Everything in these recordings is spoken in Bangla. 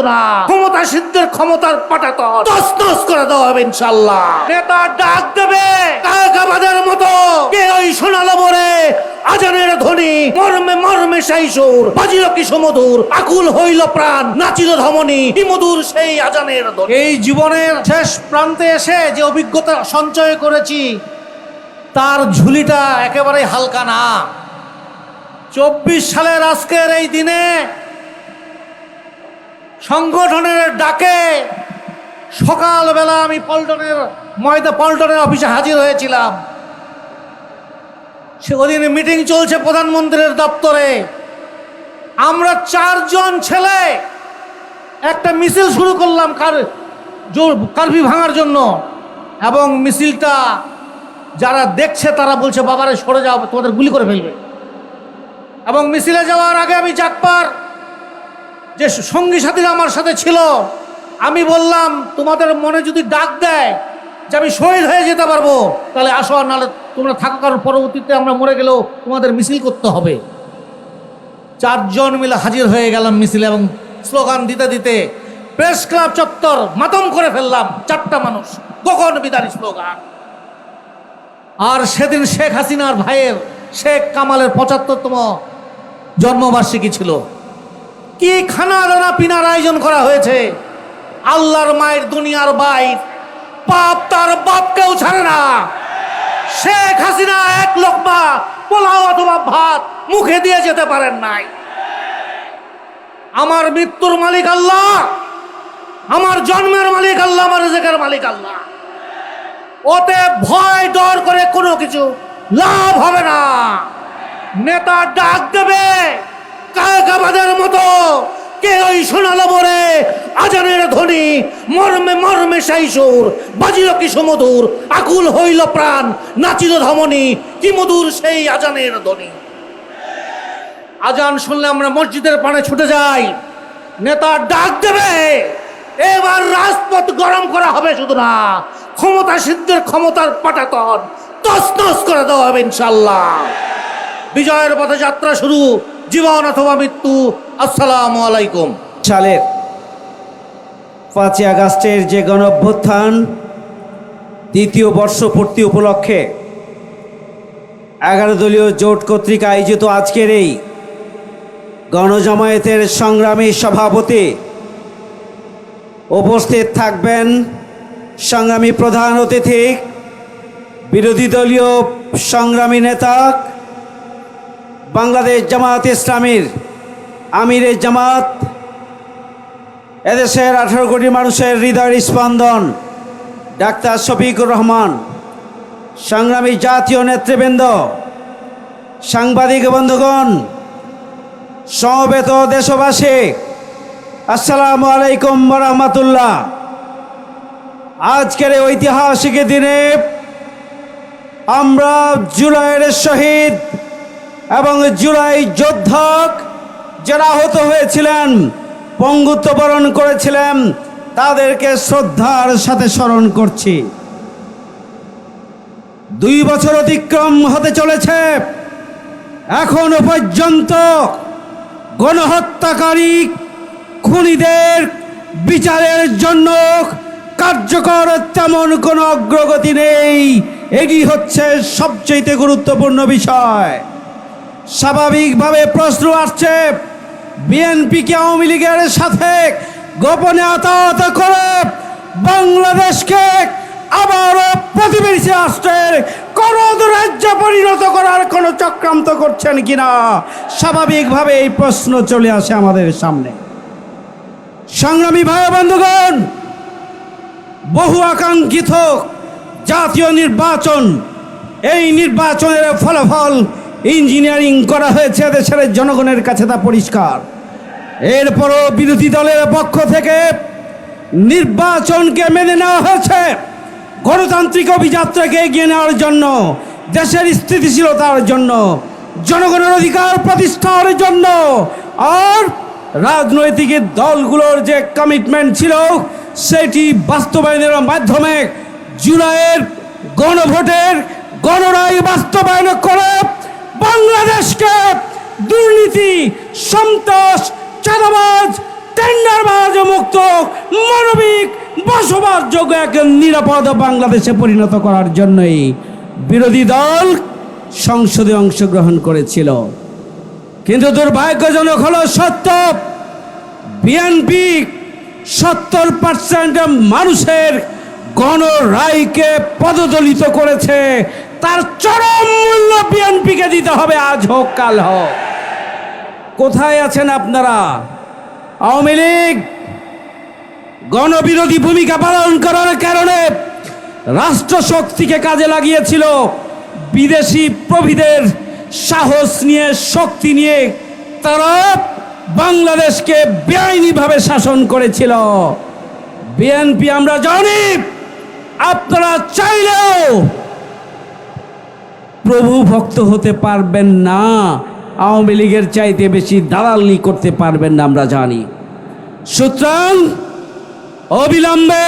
না, ক্ষমতা সিদ্ধের ক্ষমতার পাটাতন তছনছ করে দেওয়া হবে ইনশাআল্লাহ। নেতা ডাক দেবে কায়দাবাদের মতো, কে ওই শোনালো মোরে আজানের ধ্বনি, মর্মে মর্মে সেই সুর, বাজিল কি সুমধুর, আকুল হইল প্রাণ, নাচিল ধমনী, কি মধুর সেই আজানের ধ্বনি। এই জীবনের শেষ প্রান্তে এসে যে অভিজ্ঞতা সঞ্চয় করেছি, তার ঝুলিটা একেবারেই হালকা না। 24 সালের আজকের এই দিনে সংগঠনের ডাকে সকালবেলা আমি পল্টনের অফিসে হাজির হয়েছিলাম। সেদিন মিটিং চলছে প্রধানমন্ত্রীর দপ্তরে। আমরা 4 জন ছেলে একটা মিছিল শুরু করলাম কারফিউ ভাঙার জন্য, এবং মিছিলটা যারা দেখছে তারা বলছে বাবারে সরে যাও, তোমাদের গুলি করে ফেলবে। এবং মিছিলে যাওয়ার আগে আমি জাগপার যে সঙ্গী সাথীরা আমার সাথে ছিল, আমি বললাম তোমাদের মনে যদি ডাক দেয় যে আমি শহীদ হয়ে যেতে পারবো, তাহলে আসো, আর নাহলে তোমরা থাকো, কারণ পরবর্তীতে আমরা মরে গেলেও তোমাদের মিছিল করতে হবে। 4 জন মিলে হাজির হয়ে গেলাম মিছিলে, এবং স্লোগান দিতে দিতে প্রেস ক্লাব চত্বর মাতম করে ফেললাম। 4টা মানুষ, গগন বিদারী স্লোগান। আর সেদিন শেখ হাসিনার ভাইয়ের শেখ কামালের 75তম জন্মবার্ষিকী ছিল। কি খানা দানা পিনার আয়োজন করা হয়েছে! আল্লাহর মায়ের দুনিয়ার বাইর, পাপ তার বাপকেও ছাড়ে না। শেখ হাসিনা 1 লোকমা পোলাও অথবা ভাত মুখে দিয়ে যেতে পারেন নাই। আমার মৃত্যুর মালিক আল্লাহ, আমার জন্মের মালিক আল্লাহ, আমার রিজিকের মালিক আল্লাহ। ওতে ভয় ডর করে কোনো কিছু লাভ হবে না। নেতা ডাক দেবে কায়দাবাদের মতো, কে ওই শোনালো মোরে আজানের ধ্বনি, মর্মে মর্মে সেই সুর, বাজিল কি সুমধুর, আকুল হইল প্রাণ, নাচিল ধমনী, কি মধুর সেই আজানের ধ্বনি। আজান শুনলে আমরা মসজিদের পানে ছুটে যাই। নেতা ডাক দেবে, এবার রাজপথ গরম করা হবে শুধু না, ক্ষমতা সিদ্ধের ক্ষমতার পাটাতন তছনছ করে দেওয়া হবে ইনশাআল্লাহ। বিজয়ের পথে যাত্রা শুরু, জীবন অথবা মৃত্যু। আসসালামু আলাইকুম। সালের 5 আগস্টের যে গণঅভ্যুত্থান 2য় বর্ষপূর্তি উপলক্ষে 11 দলীয় জোট কর্তৃক আয়োজিত আজকের এই গণজামায়াতের সংগ্রামী সভাপতি, উপস্থিত থাকবেন সংগ্রামী প্রধান অতিথি, বিরোধী দলীয় সংগ্রামী নেতা, বাংলাদেশ জামায়াত ইসলামীর আমিরে জামাত, এদেশের 18 কোটি মানুষের হৃদয়ের স্পন্দন ডাক্তার শফিকুর রহমান, সংগ্রামী জাতীয় নেতৃবৃন্দ, সাংবাদিক বন্ধুগণ, সমবেত দেশবাসী, আসসালামু আলাইকুম ওয়া রাহমাতুল্লাহ। আজকের এই ঐতিহাসিক দিনে আমরা জুলাইয়ের শহীদ এবং জুলাই যোদ্ধা যারা আহত হয়েছিলেন, পঙ্গুত্ব বরণ করেছিলেন, তাদেরকে শ্রদ্ধার সাথে স্মরণ করছি। 2 বছর অতিক্রম হতে চলেছে, এখনো পর্যন্ত গণহত্যাকারী খুনিদের বিচারের জন্য কার্যকর তেমন কোনো অগ্রগতি নেই। এটি হচ্ছে সবচেয়ে গুরুত্বপূর্ণ বিষয়। স্বাভাবিকভাবে প্রশ্ন আসছে, বিএনপিকে আওয়ামী লীগের সাথে গোপনে আতাত করে বাংলাদেশকে আবারও প্রতিবেশী রাষ্ট্রের করদ রাজ্যে পরিণত করার কোনো চক্রান্ত করছেন কিনা, স্বাভাবিকভাবে এই প্রশ্ন চলে আসে আমাদের সামনে। সংগ্রামী ভাই বন্ধুগণ, বহু আকাঙ্ক্ষিত জাতীয় নির্বাচন, এই নির্বাচনের ফলাফল ইঞ্জিনিয়ারিং করা হয়েছে, দেশের জনগণের কাছে তা পরিষ্কার। এরপরও বিরোধী দলের পক্ষ থেকে নির্বাচনকে মেনে নেওয়া হয়েছে গণতান্ত্রিক অভিযাত্রাকে এগিয়ে নেওয়ার জন্য, দেশের স্থিতিশীলতার জন্য, জনগণের অধিকার প্রতিষ্ঠার জন্য। আর রাজনৈতিক দলগুলোর যে কমিটমেন্ট ছিল সেটি বাস্তবায়নের মাধ্যমে জুলাইয়ের গণভোটের গণরায় বাস্তবায়ন করে বাংলাদেশকে দুর্নীতি, সন্ত্রাস, চাঁদাবাজ, টেন্ডারবাজ মুক্ত মানবিক বসবাসযোগ্য এক নিরাপদ বাংলাদেশে পরিণত করার জন্যই বিরোধী দল সংসদে অংশগ্রহণ করেছিল। কিন্তু দুর্ভাগ্যজনক হলো সত্য, বিএনপি 70% মানুষের গণরায়কে পদদলিত করেছে। তার চরম মূল্য বিএনপিকে দিতে হবে, আজ হোক কাল হোক। কোথায় আছেন আপনারা? আওয়ামী লীগ গণবিরোধী ভূমিকা পালন করার কারণে রাষ্ট্র শক্তিকে কাজে লাগিয়েছিল, বিদেশি প্রভুদের সাহস নিয়ে শক্তি নিয়ে তারা বাংলাদেশকে বেআইনিভাবে শাসন করেছিল। বিএনপি আমরা জানি আপনারা চাইলেও প্রভু ভক্ত হতে পারবেন না, আওয়ামী লীগের চাইতে বেশি দালালি করতে পারবেন না আমরা জানি। সুতরাং অবিলম্বে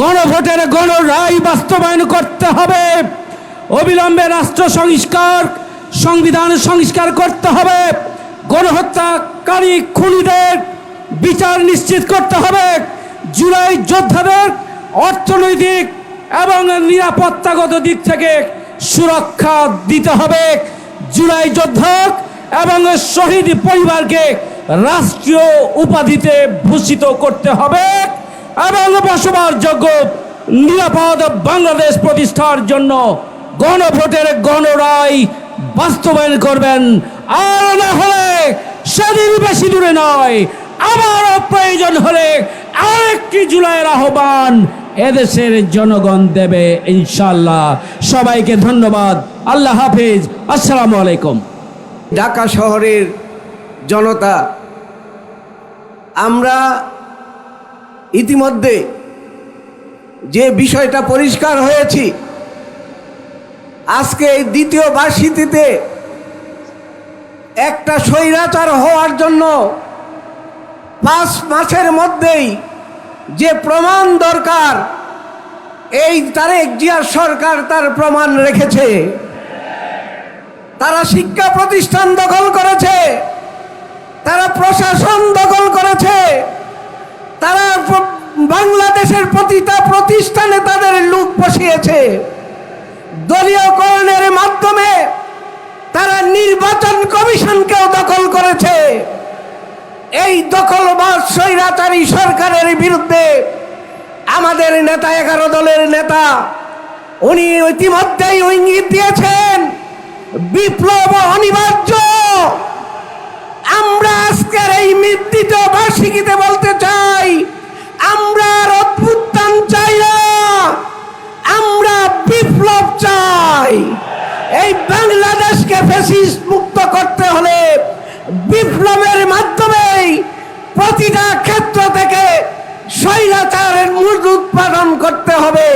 গণভোটের গণরায় বাস্তবায়ন করতে হবে, অবিলম্বে রাষ্ট্র সংস্কার সংবিধান সংস্কার করতে হবে, গণহত্যাকারী খুনিদের বিচার নিশ্চিত করতে হবে, জুলাই যোদ্ধাদের অর্থনৈতিক এবং নিরাপত্তাগত দিক থেকে সুরক্ষা দিতে হবে, জুলাই যোদ্ধা এবং শহীদ পরিবারকে রাষ্ট্রীয় উপাধিতে ভূষিত করতে হবে এবং বসবাসযোগ্য নিরাপদ বাংলাদেশ প্রতিষ্ঠার জন্য গণভোটের গণরায় বাস্তবায়ন করবেন। আর না হলে সেদিন বেশি দূরে নয়, আবারও প্রয়োজন হলে আরেকটি জুলাইয়ের আহ্বান এদেশের জনগণ দেবে ইনশাআল্লাহ। সবাইকে ধন্যবাদ। আল্লাহ হাফিজ। আসসালামু আলাইকুম। ঢাকা শহরের জনতা, আমরা ইতিমধ্যে যে বিষয়টা পরিষ্কার হয়েছি, আজকে এই দ্বিতীয় বার্ষিকীতে একটা স্বৈরাচার হওয়ার জন্য 5 মাসের মধ্যেই যে প্রমাণ দরকার, এই তারেক জিয়ার সরকার তার প্রমাণ রেখেছে। তারা শিক্ষা প্রতিষ্ঠান দখল করেছে, তারা প্রশাসন দখল করেছে, তারা বাংলাদেশের প্রতিটা প্রতিষ্ঠানে তাদের লোক বসিয়েছে। দলীয়করণের মাধ্যমে তারা নির্বাচন কমিশনকেও দখল করেছে। এই দখলবাজ স্বৈরাচারী সরকারের বিরুদ্ধে আমাদের নেতা, 11 দলের নেতা, উনি ইতিমধ্যেই ইঙ্গিত দিয়েছেন বিপ্লব অনিবার্য। আমরা আজকের এই মৃত্যুত বার্ষিকীতে বলতে চাই, আমরা আর অভ্যুত্থান চাই না, আমরা বিপ্লব চাই। এই বাংলাদেশকে ফ্যাসিস্ট মুক্ত করতে হলে বিপ্লবের মাধ্যমেই প্রতিটা ক্ষেত্র থেকে স্বৈরাচারের মূল উৎপাদন করতে হবে।